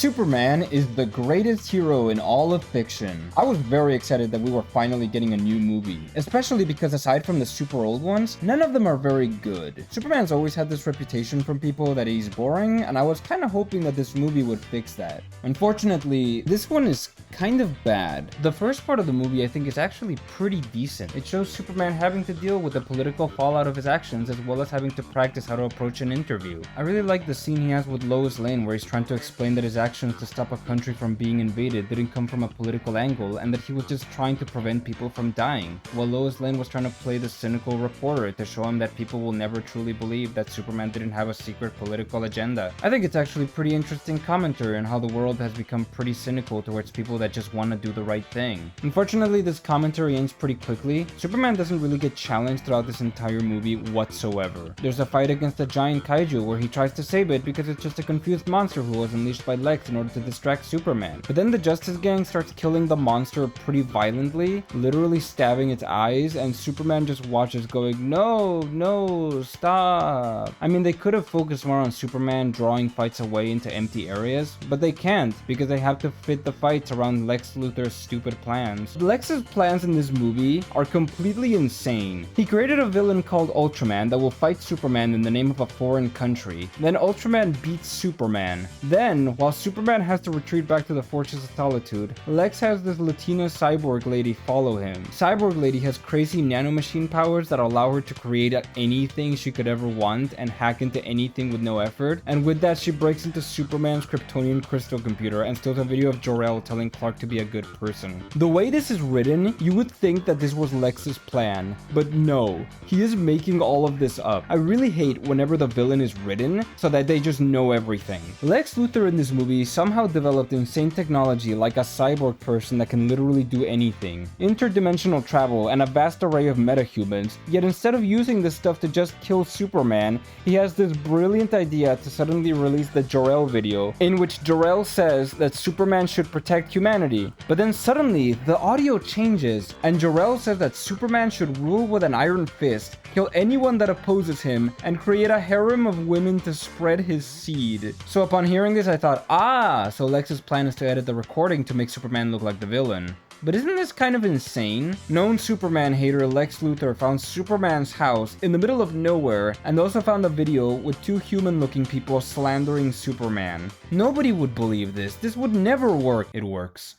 Superman is the greatest hero in all of fiction. I was very excited that we were finally getting a new movie, especially because aside from the super old ones, none of them are very good. Superman's always had this reputation from people that he's boring, and I was kind of hoping that this movie would fix that. Unfortunately, this one is kind of bad. The first part of the movie I think is actually pretty decent. It shows Superman having to deal with the political fallout of his actions as well as having to practice how to approach an interview. I really like the scene he has with Lois Lane where he's trying to explain that his actions to stop a country from being invaded didn't come from a political angle and that he was just trying to prevent people from dying, while Lois Lane was trying to play the cynical reporter to show him that people will never truly believe that Superman didn't have a secret political agenda. I think it's actually pretty interesting commentary on how the world has become pretty cynical towards people that just want to do the right thing. Unfortunately, this commentary ends pretty quickly. Superman doesn't really get challenged throughout this entire movie whatsoever. There's a fight against a giant kaiju where he tries to save it because it's just a confused monster who was unleashed by Lex in order to distract Superman. But then the Justice Gang starts killing the monster pretty violently, literally stabbing its eyes, and Superman just watches going, no, stop. I mean, they could have focused more on Superman drawing fights away into empty areas, but they can't because they have to fit the fights around Lex Luthor's stupid plans. Lex's plans in this movie are completely insane. He created a villain called Ultraman that will fight Superman in the name of a foreign country. Then Ultraman beats Superman. Then, while Superman has to retreat back to the Fortress of Solitude, Lex has this Latina cyborg lady follow him. Cyborg lady has crazy nanomachine powers that allow her to create anything she could ever want and hack into anything with no effort, and with that she breaks into Superman's Kryptonian crystal computer and steals a video of Jor-El telling Clark to be a good person. The way this is written, you would think that this was Lex's plan, but no, he is making all of this up. I really hate whenever the villain is written so that they just know everything. Lex Luthor in this movie somehow developed insane technology like a cyborg person that can literally do anything, interdimensional travel, and a vast array of metahumans, yet instead of using this stuff to just kill Superman, he has this brilliant idea to suddenly release the Jor-El video, in which Jor-El says that Superman should protect humanity. But then suddenly, the audio changes, and Jor-El says that Superman should rule with an iron fist, kill anyone that opposes him, and create a harem of women to spread his seed. So upon hearing this, I thought, so Lex's plan is to edit the recording to make Superman look like the villain. But isn't this kind of insane? Known Superman hater Lex Luthor found Superman's house in the middle of nowhere and also found a video with two human-looking people slandering Superman. Nobody would believe this. This would never work. It works.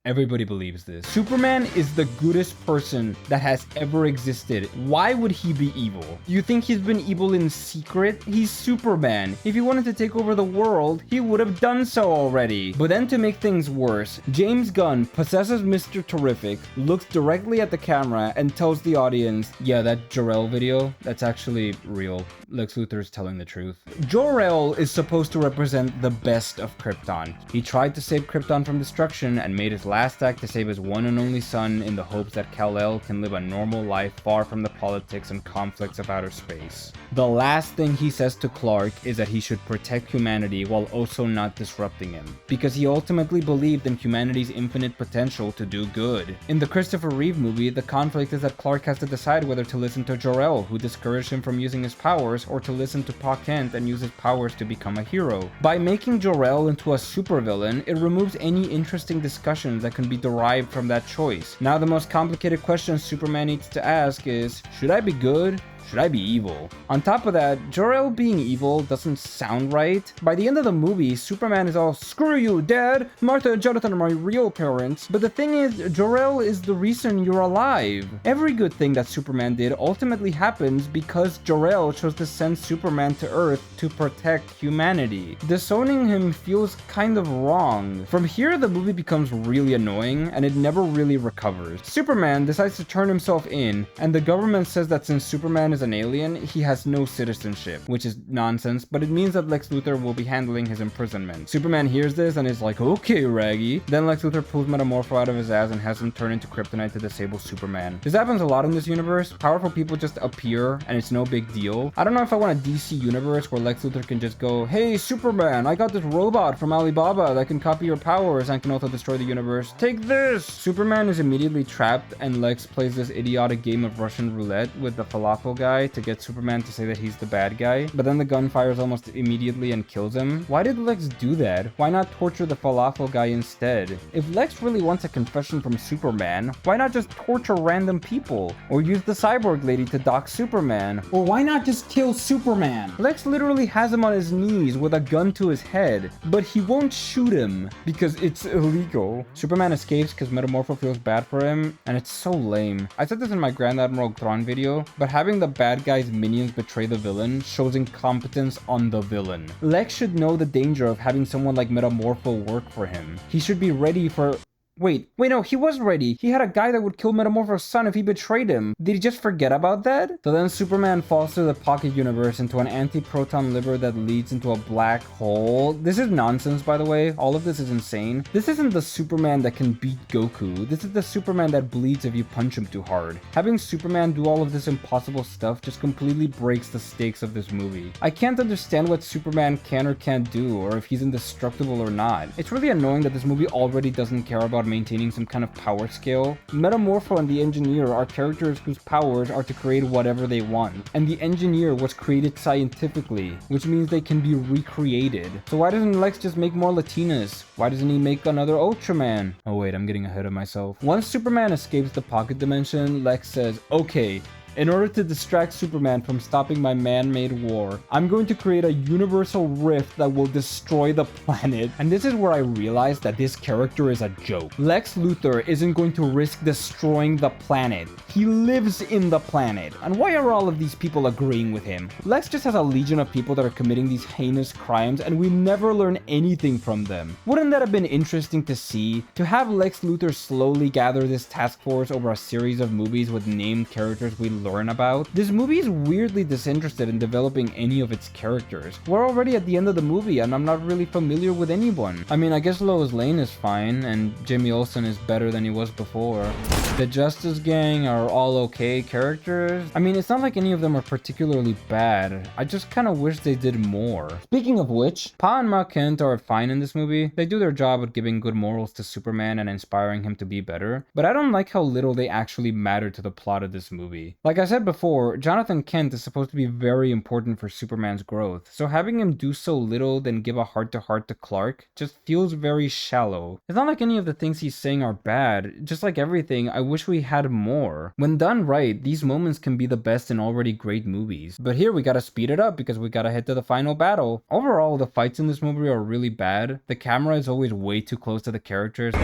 Everybody believes this. Superman is the goodest person that has ever existed. Why would he be evil? You think he's been evil in secret? He's Superman. If he wanted to take over the world, he would have done so already. But then to make things worse, James Gunn possesses Mr. Terrific, looks directly at the camera, and tells the audience, yeah, that Jor-El video, that's actually real. Lex Luthor is telling the truth. Jor-El is supposed to represent the best of Krypton. He tried to save Krypton from destruction and made his last act to save his one and only son in the hopes that Kal-El can live a normal life far from the politics and conflicts of outer space. The last thing he says to Clark is that he should protect humanity while also not disrupting him, because he ultimately believed in humanity's infinite potential to do good. In the Christopher Reeve movie, the conflict is that Clark has to decide whether to listen to Jor-El, who discouraged him from using his powers, or to listen to Pa Kent and use his powers to become a hero. By making Jor-El into a supervillain, it removes any interesting discussions that can be derived from that choice. Now the most complicated question Superman needs to ask is, should I be good? Should I be evil? On top of that, Jor-El being evil doesn't sound right. By the end of the movie, Superman is all, screw you, Dad! Martha and Jonathan are my real parents. But the thing is, Jor-El is the reason you're alive. Every good thing that Superman did ultimately happens because Jor-El chose to send Superman to Earth to protect humanity. Disowning him feels kind of wrong. From here, the movie becomes really annoying, and it never really recovers. Superman decides to turn himself in, and the government says that since Superman is an alien, he has no citizenship, which is nonsense, but it means that Lex Luthor will be handling his imprisonment. Superman hears this and is like, okay, Raggy. Then Lex Luthor pulls Metamorpho out of his ass and has him turn into kryptonite to disable Superman. This happens a lot in this universe. Powerful people just appear and it's no big deal. I don't know if I want a DC universe where Lex Luthor can just go, hey, Superman, I got this robot from Alibaba that can copy your powers and can also destroy the universe. Take this! Superman is immediately trapped and Lex plays this idiotic game of Russian roulette with the falafel guy guy to get Superman to say that he's the bad guy, but then the gun fires almost immediately and kills him. Why did Lex do that? Why not torture the falafel guy instead? If Lex really wants a confession from Superman, why not just torture random people? Or use the cyborg lady to dock Superman? Or why not just kill Superman? Lex literally has him on his knees with a gun to his head, but he won't shoot him because it's illegal. Superman escapes because Metamorpho feels bad for him, and it's so lame. I said this in my Grand Admiral Thrawn video, but having the bad guy's minions betray the villain shows incompetence on the villain. Lex should know the danger of having someone like Metamorpho work for him. He should be ready for... Wait, no, he was ready. He had a guy that would kill Metamorpho's son if he betrayed him. Did he just forget about that? So then Superman falls through the Pocket Universe into an anti-proton liver that leads into a black hole. This is nonsense, by the way. All of this is insane. This isn't the Superman that can beat Goku. This is the Superman that bleeds if you punch him too hard. Having Superman do all of this impossible stuff just completely breaks the stakes of this movie. I can't understand what Superman can or can't do, or if he's indestructible or not. It's really annoying that this movie already doesn't care about maintaining some kind of power scale. Metamorpho and the Engineer are characters whose powers are to create whatever they want, and the Engineer was created scientifically, which means they can be recreated. So why doesn't Lex just make more Latinas? Why doesn't he make another Ultraman? Oh wait, I'm getting ahead of myself. Once Superman escapes the pocket dimension, Lex says, okay, in order to distract Superman from stopping my man-made war, I'm going to create a universal rift that will destroy the planet. And this is where I realized that this character is a joke. Lex Luthor isn't going to risk destroying the planet. He lives in the planet. And why are all of these people agreeing with him? Lex just has a legion of people that are committing these heinous crimes, and we never learn anything from them. Wouldn't that have been interesting to see? To have Lex Luthor slowly gather this task force over a series of movies with named characters we learn about? This movie is weirdly disinterested in developing any of its characters. We're already at the end of the movie and I'm not really familiar with anyone. I mean, I guess Lois Lane is fine and Jimmy Olsen is better than he was before. The Justice Gang are all okay characters. I mean, it's not like any of them are particularly bad. I just kind of wish they did more. Speaking of which, Pa and Ma Kent are fine in this movie. They do their job at giving good morals to Superman and inspiring him to be better, but I don't like how little they actually matter to the plot of this movie. Like I said before, Jonathan Kent is supposed to be very important for Superman's growth, so having him do so little then give a heart-to-heart to Clark just feels very shallow. It's not like any of the things he's saying are bad, just like everything, I wish we had more. When done right, these moments can be the best in already great movies. But here we gotta speed it up because we gotta head to the final battle. Overall, the fights in this movie are really bad. The camera is always way too close to the characters.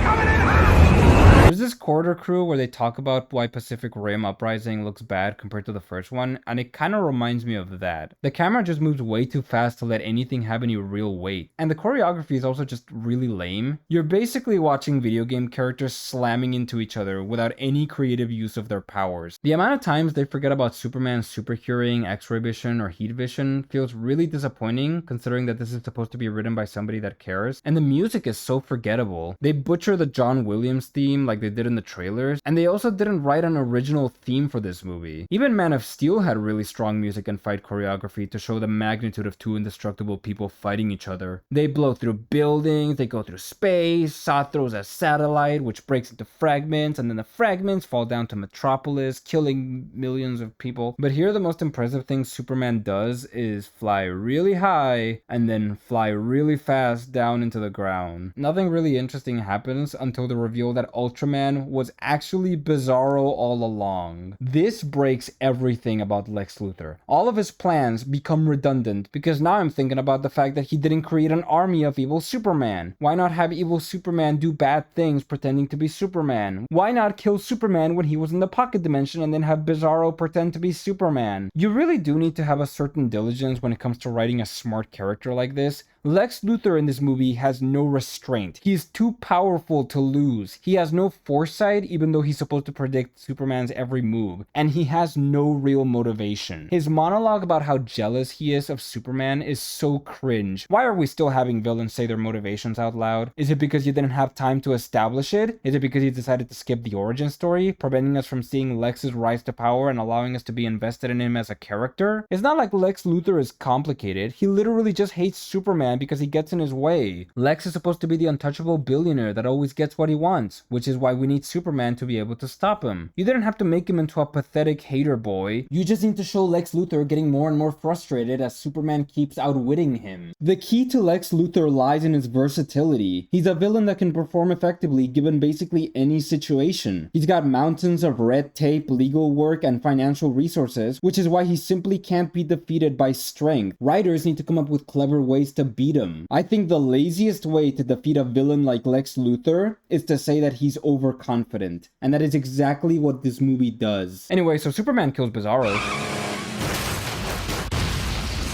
There's this Corridor Crew where they talk about why Pacific Rim Uprising looks bad compared to the first one, and it kind of reminds me of that. The camera just moves way too fast to let anything have any real weight, and the choreography is also just really lame. You're basically watching video game characters slamming into each other without any creative use of their powers. The amount of times they forget about Superman's super hearing, X-ray vision, or heat vision feels really disappointing, considering that this is supposed to be written by somebody that cares, and the music is so forgettable. They butcher the John Williams theme like they did in the trailers, and they also didn't write an original theme for this movie. Even Man of Steel had really strong music and fight choreography to show the magnitude of two indestructible people fighting each other. They blow through buildings, they go through space, Zod throws a satellite which breaks into fragments, and then the fragments fall down to Metropolis, killing millions of people. But here the most impressive thing Superman does is fly really high and then fly really fast down into the ground. Nothing really interesting happens until the reveal that Ultraman was actually Bizarro all along. This breaks everything about Lex Luthor. All of his plans become redundant because now I'm thinking about the fact that he didn't create an army of evil Superman. Why not have evil Superman do bad things pretending to be Superman? Why not kill Superman when he was in the pocket dimension and then have Bizarro pretend to be Superman? You really do need to have a certain diligence when it comes to writing a smart character like this. Lex Luthor in this movie has no restraint. He's too powerful to lose. He has no foresight even though he's supposed to predict Superman's every move. And he has no real motivation. His monologue about how jealous he is of Superman is so cringe. Why are we still having villains say their motivations out loud? Is it because you didn't have time to establish it? Is it because you decided to skip the origin story, preventing us from seeing Lex's rise to power and allowing us to be invested in him as a character? It's not like Lex Luthor is complicated. He literally just hates Superman Superman because he gets in his way. Lex is supposed to be the untouchable billionaire that always gets what he wants, which is why we need Superman to be able to stop him. You didn't have to make him into a pathetic hater boy. You just need to show Lex Luthor getting more and more frustrated as Superman keeps outwitting him. The key to Lex Luthor lies in his versatility. He's a villain that can perform effectively given basically any situation. He's got mountains of red tape, legal work, and financial resources, which is why he simply can't be defeated by strength. Writers need to come up with clever ways to beat him. I think the laziest way to defeat a villain like Lex Luthor is to say that he's overconfident. And that is exactly what this movie does. Anyway, so Superman kills Bizarro.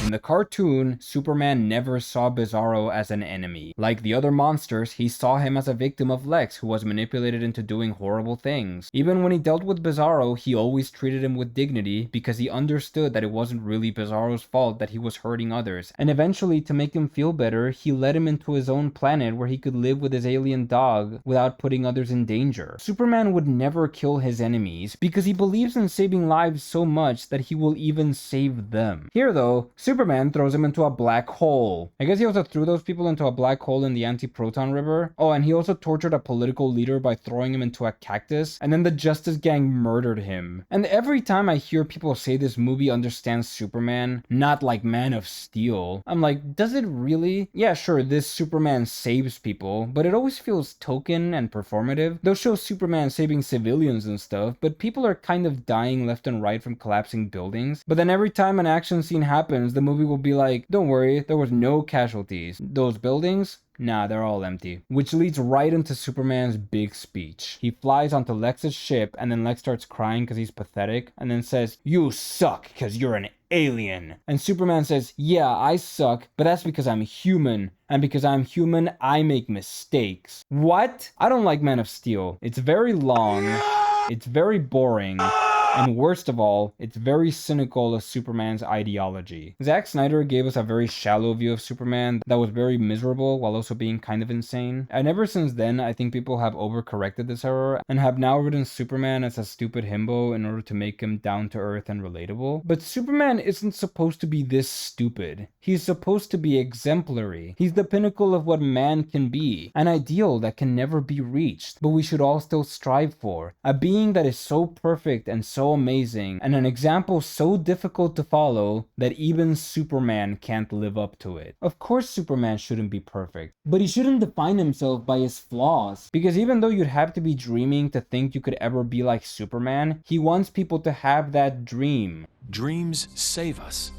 In the cartoon, Superman never saw Bizarro as an enemy. Like the other monsters, he saw him as a victim of Lex, who was manipulated into doing horrible things. Even when he dealt with Bizarro, he always treated him with dignity because he understood that it wasn't really Bizarro's fault that he was hurting others. And eventually, to make him feel better, he led him into his own planet where he could live with his alien dog without putting others in danger. Superman would never kill his enemies because he believes in saving lives so much that he will even save them. Here though, Superman throws him into a black hole. I guess he also threw those people into a black hole in the Anti-Proton River. Oh, and he also tortured a political leader by throwing him into a cactus, and then the Justice Gang murdered him. And every time I hear people say this movie understands Superman, not like Man of Steel, I'm like, does it really? Yeah, sure, this Superman saves people, but it always feels token and performative. They'll show Superman saving civilians and stuff, but people are kind of dying left and right from collapsing buildings. But then every time an action scene happens, the movie will be like, don't worry, there was no casualties. Those buildings? Nah, they're all empty. Which leads right into Superman's big speech. He flies onto Lex's ship, and then Lex starts crying because he's pathetic, and then says, "You suck because you're an alien." And Superman says, "Yeah, I suck, but that's because I'm human. And because I'm human, I make mistakes." What? I don't like Man of Steel. It's very long. It's very boring. And worst of all, it's very cynical of Superman's ideology. Zack Snyder gave us a very shallow view of Superman that was very miserable while also being kind of insane. And ever since then, I think people have overcorrected this error and have now written Superman as a stupid himbo in order to make him down to earth and relatable. But Superman isn't supposed to be this stupid. He's supposed to be exemplary. He's the pinnacle of what man can be, an ideal that can never be reached, but we should all still strive for. A being that is so perfect and so amazing, and an example so difficult to follow that even Superman can't live up to it. Of course Superman shouldn't be perfect, but he shouldn't define himself by his flaws, because even though you'd have to be dreaming to think you could ever be like Superman, he wants people to have that dream. Dreams save us.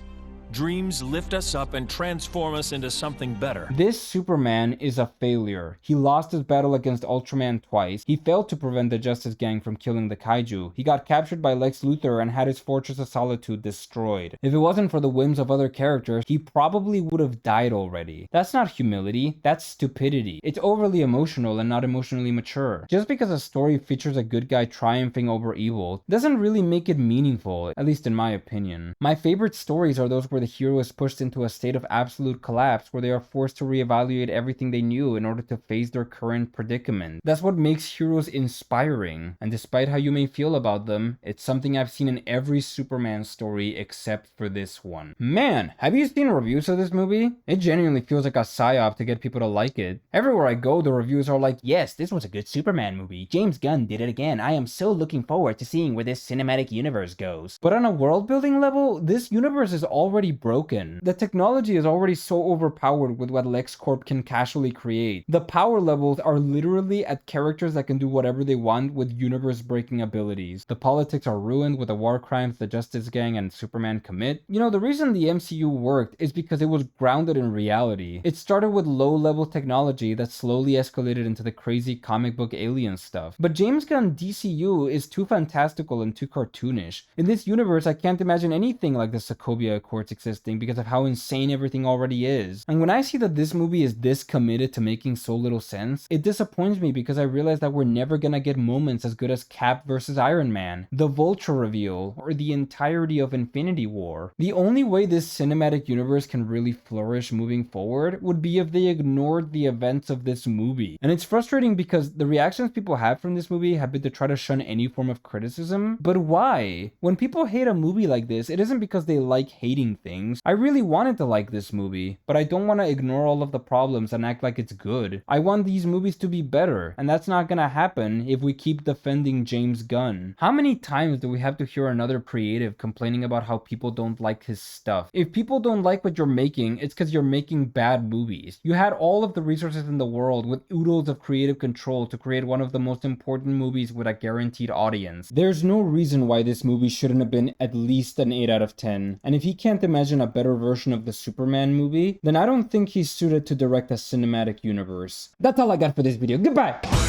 Dreams lift us up and transform us into something better. This Superman is a failure. He lost his battle against Ultraman twice. He failed to prevent the Justice Gang from killing the kaiju. He got captured by Lex Luthor and had his Fortress of Solitude destroyed. If it wasn't for the whims of other characters, he probably would have died already. That's not humility, that's stupidity. It's overly emotional and not emotionally mature. Just because a story features a good guy triumphing over evil doesn't really make it meaningful, at least in my opinion. My favorite stories are those where the hero is pushed into a state of absolute collapse where they are forced to reevaluate everything they knew in order to face their current predicament. That's what makes heroes inspiring, and despite how you may feel about them, it's something I've seen in every Superman story except for this one. Man, have you seen reviews of this movie? It genuinely feels like a psyop to get people to like it. Everywhere I go, the reviews are like, "Yes, this was a good Superman movie. James Gunn did it again. I am so looking forward to seeing where this cinematic universe goes." But on a world building level, this universe is already broken. The technology is already so overpowered with what LexCorp can casually create. The power levels are literally at characters that can do whatever they want with universe-breaking abilities. The politics are ruined with the war crimes the Justice Gang and Superman commit. You know, the reason the MCU worked is because it was grounded in reality. It started with low-level technology that slowly escalated into the crazy comic book alien stuff. But James Gunn DCU is too fantastical and too cartoonish. In this universe, I can't imagine anything like the Sokovia Accords existing because of how insane everything already is. And when I see that this movie is this committed to making so little sense, it disappoints me because I realize that we're never gonna get moments as good as Cap versus Iron Man, the Vulture reveal, or the entirety of Infinity War. The only way this cinematic universe can really flourish moving forward would be if they ignored the events of this movie. And it's frustrating because the reactions people have from this movie have been to try to shun any form of criticism. But why? When people hate a movie like this, it isn't because they like hating things. I really wanted to like this movie, but I don't want to ignore all of the problems and act like it's good. I want these movies to be better, and that's not gonna happen if we keep defending James Gunn. How many times do we have to hear another creative complaining about how people don't like his stuff? If people don't like what you're making, it's because you're making bad movies. You had all of the resources in the world with oodles of creative control to create one of the most important movies with a guaranteed audience. There's no reason why this movie shouldn't have been at least an 8 out of 10. And if he can't imagine a better version of the Superman movie, then I don't think he's suited to direct a cinematic universe. That's all I got for this video. Goodbye!